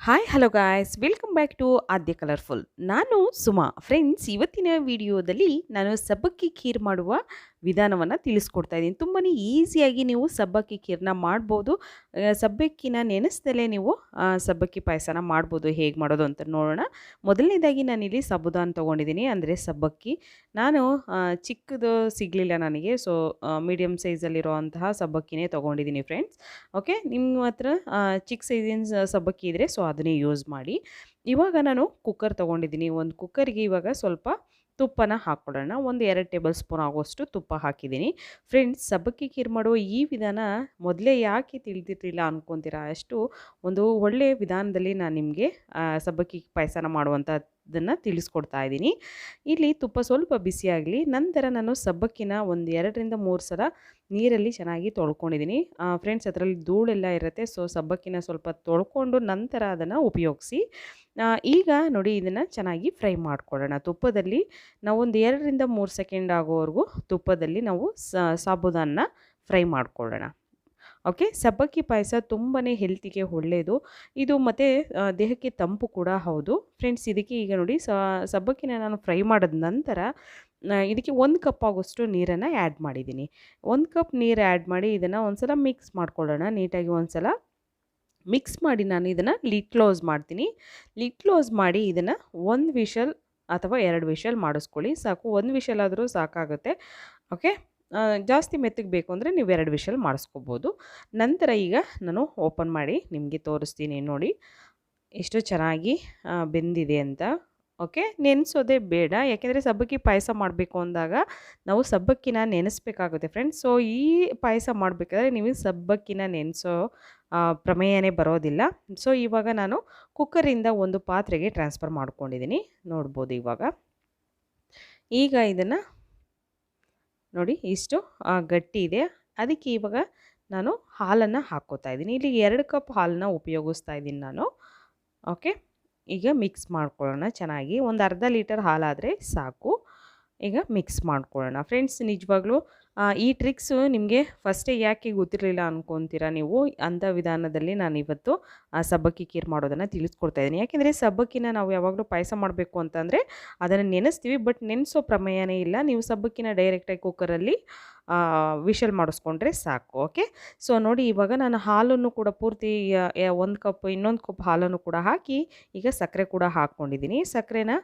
Hi hello guys welcome back to Aadya colourful. ನಾನು Suma. Friends, ಇವತ್ತಿನ ವಿಡಿಯೋದಲ್ಲಿ ನಾನು ಸಬ್ಬಕ್ಕಿ ಖೀರ್ ಮಾಡುವ ವಿಧಾನವನ್ನು ತಿಳಿಸ್ಕೊಡ್ತಾ ಇದ್ದೀನಿ. ತುಂಬಾ ಈಸಿಯಾಗಿ ನೀವು ಸಬ್ಬಕ್ಕಿ ಖೀರನ್ನ ಮಾಡ್ಬೋದು. ಸಬ್ಬಕ್ಕಿನ ನೆನೆಸ್ದಲೇ ನೀವು ಸಬ್ಬಕ್ಕಿ ಪಾಯಸನ ಮಾಡ್ಬೋದು. ಹೇಗೆ ಮಾಡೋದು ಅಂತ ನೋಡೋಣ. ಮೊದಲನೇದಾಗಿ ನಾನಿಲ್ಲಿ ಸಾಬುದಾನ ತೊಗೊಂಡಿದ್ದೀನಿ, ಅಂದರೆ ಸಬ್ಬಕ್ಕಿ. ನಾನು ಚಿಕ್ಕದು ಸಿಗಲಿಲ್ಲ ನನಗೆ, ಸೊ ಮೀಡಿಯಮ್ ಸೈಜಲ್ಲಿರುವಂತಹ ಸಬ್ಬಕ್ಕಿನೇ ತೊಗೊಂಡಿದ್ದೀನಿ ಫ್ರೆಂಡ್ಸ್. ಓಕೆ, ನಿಮ್ಮ ಹತ್ರ ಚಿಕ್ಕ ಸೈಜಿನ ಸಬ್ಬಕ್ಕಿ ಇದ್ದರೆ ಸೊ ಅದನ್ನೇ ಯೂಸ್ ಮಾಡಿ. ಇವಾಗ ನಾನು ಕುಕ್ಕರ್ ತೊಗೊಂಡಿದ್ದೀನಿ. ಒಂದು ಕುಕ್ಕರಿಗೆ ಇವಾಗ ಸ್ವಲ್ಪ ತುಪ್ಪನ ಹಾಕ್ಕೊಳ್ಳೋಣ. ಒಂದು 2 ಟೇಬಲ್ ಸ್ಪೂನ್ ಆಗುವಷ್ಟು ತುಪ್ಪ ಹಾಕಿದ್ದೀನಿ. ಫ್ರೆಂಡ್ಸ್, ಸಬ್ಬಕ್ಕಿ ಖೀರ್ ಮಾಡುವ ಈ ವಿಧಾನ ಮೊದಲೇ ಯಾಕೆ ತಿಳಿದಿರಲಿಲ್ಲ ಅಂದ್ಕೊತೀರಾ? ಅಷ್ಟು ಒಂದು ಒಳ್ಳೆಯ ವಿಧಾನದಲ್ಲಿ ನಾನು ನಿಮಗೆ ಸಬ್ಬಕ್ಕಿ ಪಾಯಸನ ಮಾಡುವಂಥದ್ದನ್ನು ತಿಳಿಸ್ಕೊಡ್ತಾ ಇದ್ದೀನಿ. ಇಲ್ಲಿ ತುಪ್ಪ ಸ್ವಲ್ಪ ಬಿಸಿಯಾಗಲಿ. ನಂತರ ನಾನು ಸಬ್ಬಕ್ಕಿನ ಒಂದು 2ರಿಂದ 3 ಸಲ ನೀರಲ್ಲಿ ಚೆನ್ನಾಗಿ ತೊಳ್ಕೊಂಡಿದ್ದೀನಿ. ಫ್ರೆಂಡ್ಸ್, ಅದರಲ್ಲಿ ಧೂಳೆಲ್ಲ ಇರುತ್ತೆ, ಸೊ ಸಬ್ಬಕ್ಕಿನ ಸ್ವಲ್ಪ ತೊಳ್ಕೊಂಡು ನಂತರ ಅದನ್ನು ಉಪಯೋಗಿಸಿ. ಈಗ ನೋಡಿ, ಇದನ್ನು ಚೆನ್ನಾಗಿ ಫ್ರೈ ಮಾಡ್ಕೊಳ್ಳೋಣ ತುಪ್ಪದಲ್ಲಿ. ನಾವು ಒಂದು 2ರಿಂದ 3 ಸೆಕೆಂಡ್ ಆಗೋವರೆಗೂ ತುಪ್ಪದಲ್ಲಿ ನಾವು ಸಾಬುದಾನ ಫ್ರೈ ಮಾಡ್ಕೊಳ್ಳೋಣ. ಓಕೆ, ಸಬ್ಬಕ್ಕಿ ಪಾಯಸ ತುಂಬಾ ಹೆಲ್ತಿಗೆ ಒಳ್ಳೆಯದು ಇದು, ಮತ್ತು ದೇಹಕ್ಕೆ ತಂಪು ಕೂಡ ಹೌದು. ಫ್ರೆಂಡ್ಸ್, ಇದಕ್ಕೆ ಈಗ ನೋಡಿ ಸಬ್ಬಕ್ಕಿನ ನಾನು ಫ್ರೈ ಮಾಡಿದ ನಂತರ ಇದಕ್ಕೆ 1 ಕಪ್ ಆಗೋಷ್ಟು ನೀರನ್ನು ಆ್ಯಡ್ ಮಾಡಿದ್ದೀನಿ. 1 ಕಪ್ ನೀರು ಆ್ಯಡ್ ಮಾಡಿ ಇದನ್ನು ಒಂದು ಸಲ ಮಿಕ್ಸ್ ಮಾಡ್ಕೊಳ್ಳೋಣ. ನೀಟಾಗಿ ಒಂದು ಸಲ ಮಿಕ್ಸ್ ಮಾಡಿ ನಾನು ಇದನ್ನು ಲಿಡ್ ಕ್ಲೋಸ್ ಮಾಡ್ತೀನಿ. ಲಿಡ್ ಕ್ಲೋಸ್ ಮಾಡಿ ಇದನ್ನು 1 ವಿಷಲ್ ಅಥವಾ 2 ವಿಷಲ್ ಮಾಡಿಸ್ಕೊಳ್ಳಿ ಸಾಕು. 1 ವಿಷಲ್ ಆದರೂ ಸಾಕಾಗುತ್ತೆ. ಓಕೆ, ಜಾಸ್ತಿ ಮೆತ್ತಗೆ ಬೇಕು ಅಂದರೆ ನೀವು 2 ವಿಷಲ್ ಮಾಡಿಸ್ಕೋಬೋದು. ನಂತರ ಈಗ ನಾನು ಓಪನ್ ಮಾಡಿ ನಿಮಗೆ ತೋರಿಸ್ತೀನಿ. ನೋಡಿ ಎಷ್ಟು ಚೆನ್ನಾಗಿ ಬೆಂದಿದೆ ಅಂತ. ಓಕೆ, ನೆನೆಸೋದೇ ಬೇಡ, ಯಾಕೆಂದರೆ ಸಬ್ಬಕ್ಕಿ ಪಾಯಸ ಮಾಡಬೇಕು ಅಂದಾಗ ನಾವು ಸಬ್ಬಕ್ಕಿನ ನೆನೆಸ್ಬೇಕಾಗುತ್ತೆ ಫ್ರೆಂಡ್ಸ್. ಸೊ ಈ ಪಾಯಸ ಮಾಡಬೇಕಾದ್ರೆ ನೀವು ಸಬ್ಬಕ್ಕಿನ ನೆನೆಸೋ ಪ್ರಮೇಯನೇ ಬರೋದಿಲ್ಲ. ಸೊ ಇವಾಗ ನಾನು ಕುಕ್ಕರಿಂದ ಒಂದು ಪಾತ್ರೆಗೆ ಟ್ರಾನ್ಸ್ಫರ್ ಮಾಡ್ಕೊಂಡಿದ್ದೀನಿ. ನೋಡ್ಬೋದು ಇವಾಗ. ಈಗ ಇದನ್ನು ನೋಡಿ, ಇಷ್ಟು ಗಟ್ಟಿ ಇದೆ. ಅದಕ್ಕೆ ಇವಾಗ ನಾನು ಹಾಲನ್ನು ಹಾಕ್ಕೋತಾ ಇದ್ದೀನಿ. ಇಲ್ಲಿ 2 ಕಪ್ ಹಾಲನ್ನ ಉಪಯೋಗಿಸ್ತಾ ಇದ್ದೀನಿ ನಾನು. ಓಕೆ, ಈಗ ಮಿಕ್ಸ್ ಮಾಡ್ಕೊಳ್ಳೋಣ ಚೆನ್ನಾಗಿ. ಒಂದು ಅರ್ಧ ಲೀಟರ್ ಹಾಲಾದರೆ ಸಾಕು. ಈಗ ಮಿಕ್ಸ್ ಮಾಡ್ಕೊಳ್ಳೋಣ. ಫ್ರೆಂಡ್ಸ್, ನಿಜವಾಗ್ಲೂ ಈ ಟ್ರಿಕ್ಸು ನಿಮಗೆ ಫಸ್ಟೇ ಯಾಕೆ ಗೊತ್ತಿರಲಿಲ್ಲ ಅಂದ್ಕೊತೀರಾ ನೀವು? ಅಂಥ ವಿಧಾನದಲ್ಲಿ ನಾನು ಇವತ್ತು ಸಬ್ಬಕ್ಕಿ ಖೀರ್ ಮಾಡೋದನ್ನು ತಿಳಿಸ್ಕೊಡ್ತಾ ಇದ್ದೀನಿ. ಯಾಕೆಂದರೆ ಸಬ್ಬಕ್ಕಿನ ನಾವು ಯಾವಾಗಲೂ ಪಾಯಸ ಮಾಡಬೇಕು ಅಂತಂದರೆ ಅದನ್ನು ನೆನೆಸ್ತೀವಿ, ಬಟ್ ನೆನೆಸೋ ಪ್ರಮೇಯನೇ ಇಲ್ಲ. ನೀವು ಸಬ್ಬಕ್ಕಿನ ಡೈರೆಕ್ಟಾಗಿ ಕುಕ್ಕರಲ್ಲಿ ವಿಷಲ್ ಮಾಡಿಸ್ಕೊಂಡ್ರೆ ಸಾಕು. ಓಕೆ, ಸೊ ನೋಡಿ, ಇವಾಗ ನಾನು ಹಾಲನ್ನು ಕೂಡ ಪೂರ್ತಿ 1 ಕಪ್, ಇನ್ನೊಂದು ಕಪ್ ಹಾಲನ್ನು ಕೂಡ ಹಾಕಿ ಈಗ ಸಕ್ಕರೆ ಕೂಡ ಹಾಕ್ಕೊಂಡಿದ್ದೀನಿ. ಸಕ್ಕರೆನ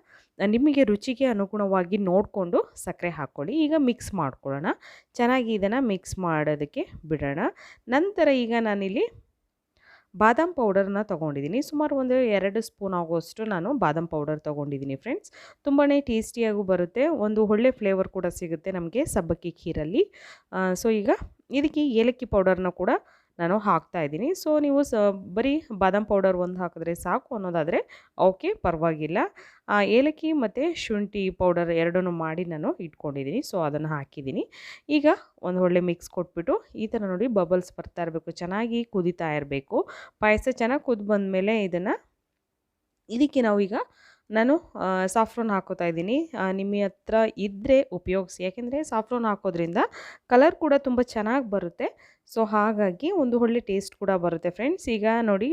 ನಿಮಗೆ ರುಚಿಗೆ ಅನುಗುಣವಾಗಿ ನೋಡಿಕೊಂಡು ಸಕ್ಕರೆ ಹಾಕ್ಕೊಳ್ಳಿ. ಈಗ ಮಿಕ್ಸ್ ಮಾಡ್ಕೊಳ್ಳೋಣ ಚೆನ್ನಾಗಿ. ಇದನ್ನು ಮಿಕ್ಸ್ ಮಾಡೋದಕ್ಕೆ ಬಿಡೋಣ. ನಂತರ ಈಗ ನಾನಿಲ್ಲಿ ಬಾದಾಮ್ ಪೌಡರ್ನ ತೊಗೊಂಡಿದ್ದೀನಿ. ಸುಮಾರು ಒಂದು 2 ಸ್ಪೂನ್ ಆಗೋಷ್ಟು ನಾನು ಬಾದಾಮ್ ಪೌಡರ್ ತೊಗೊಂಡಿದ್ದೀನಿ ಫ್ರೆಂಡ್ಸ್. ತುಂಬಾ ಟೇಸ್ಟಿಯಾಗೂ ಬರುತ್ತೆ, ಒಂದು ಒಳ್ಳೆ ಫ್ಲೇವರ್ ಕೂಡ ಸಿಗುತ್ತೆ ನಮಗೆ ಸಬ್ಬಕ್ಕಿ ಖೀರಲ್ಲಿ. ಸೊ ಈಗ ಇದಕ್ಕೆ ಏಲಕ್ಕಿ ಪೌಡರ್ನ ಕೂಡ ನಾನು ಹಾಕ್ತಾ ಇದ್ದೀನಿ. ಸೊ ನೀವು ಬರೀ ಬಾದಾಮ್ ಪೌಡರ್ ಒಂದು ಹಾಕಿದ್ರೆ ಸಾಕು ಅನ್ನೋದಾದರೆ ಓಕೆ, ಪರವಾಗಿಲ್ಲ. ಏಲಕ್ಕಿ ಮತ್ತು ಶುಂಠಿ ಪೌಡರ್ ಎರಡನ್ನೂ ಮಾಡಿ ನಾನು ಇಟ್ಕೊಂಡಿದ್ದೀನಿ. ಸೊ ಅದನ್ನು ಹಾಕಿದ್ದೀನಿ. ಈಗ ಒಂದು ಒಳ್ಳೆ ಮಿಕ್ಸ್ ಕೊಟ್ಬಿಟ್ಟು ಈ ಥರ ನೋಡಿ ಬಬಲ್ಸ್ ಬರ್ತಾ ಇರಬೇಕು, ಚೆನ್ನಾಗಿ ಕುದೀತಾ ಇರಬೇಕು. ಪಾಯಸ ಚೆನ್ನಾಗಿ ಕುದ್ದು ಬಂದಮೇಲೆ ಇದಕ್ಕೆ ನಾವೀಗ ನಾನು ಸಾಫ್ರಾನ್ ಹಾಕೋತಾ ಇದ್ದೀನಿ. ನಿಮ್ಮ ಹತ್ರ ಇದ್ದರೆ ಉಪಯೋಗಿಸಿ, ಯಾಕೆಂದರೆ ಸಾಫ್ರಾನ್ ಹಾಕೋದ್ರಿಂದ ಕಲರ್ ಕೂಡ ತುಂಬ ಚೆನ್ನಾಗಿ ಬರುತ್ತೆ. ಸೊ ಹಾಗಾಗಿ ಒಂದು ಒಳ್ಳೆ ಟೇಸ್ಟ್ ಕೂಡ ಬರುತ್ತೆ ಫ್ರೆಂಡ್ಸ್. ಈಗ ನೋಡಿ,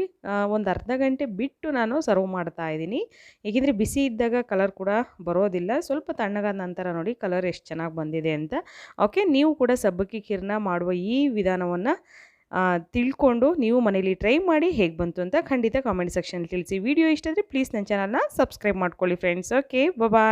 ಒಂದು ಅರ್ಧ ಗಂಟೆ ಬಿಟ್ಟು ನಾನು ಸರ್ವ್ ಮಾಡ್ತಾ ಇದ್ದೀನಿ. ಏಕೆಂದರೆ ಬಿಸಿ ಇದ್ದಾಗ ಕಲರ್ ಕೂಡ ಬರೋದಿಲ್ಲ. ಸ್ವಲ್ಪ ತಣ್ಣಗಾದ ನಂತರ ನೋಡಿ ಕಲರ್ ಎಷ್ಟು ಚೆನ್ನಾಗಿ ಬಂದಿದೆ ಅಂತ. ಓಕೆ, ನೀವು ಕೂಡ ಸಬ್ಬಕ್ಕಿ ಖೀರ್ನ ಮಾಡುವ ಈ ವಿಧಾನವನ್ನು ತಿಳ್ಕೊಂಡು ನೀವು ಮನೇಲಿ ಟ್ರೈ ಮಾಡಿ ಹೇಗೆ ಬಂತು ಅಂತ ಖಂಡಿತ ಕಾಮೆಂಟ್ ಸೆಕ್ಷನಲ್ಲಿ ತಿಳಿಸಿ. ವಿಡಿಯೋ ಇಷ್ಟ ಆದರೆ ಪ್ಲೀಸ್ ನನ್ನ ಚಾನಲ್ನ ಸಬ್ಸ್ಕ್ರೈಬ್ ಮಾಡ್ಕೊಳ್ಳಿ ಫ್ರೆಂಡ್ಸ್. ಓಕೆ, ಬಾಯ್.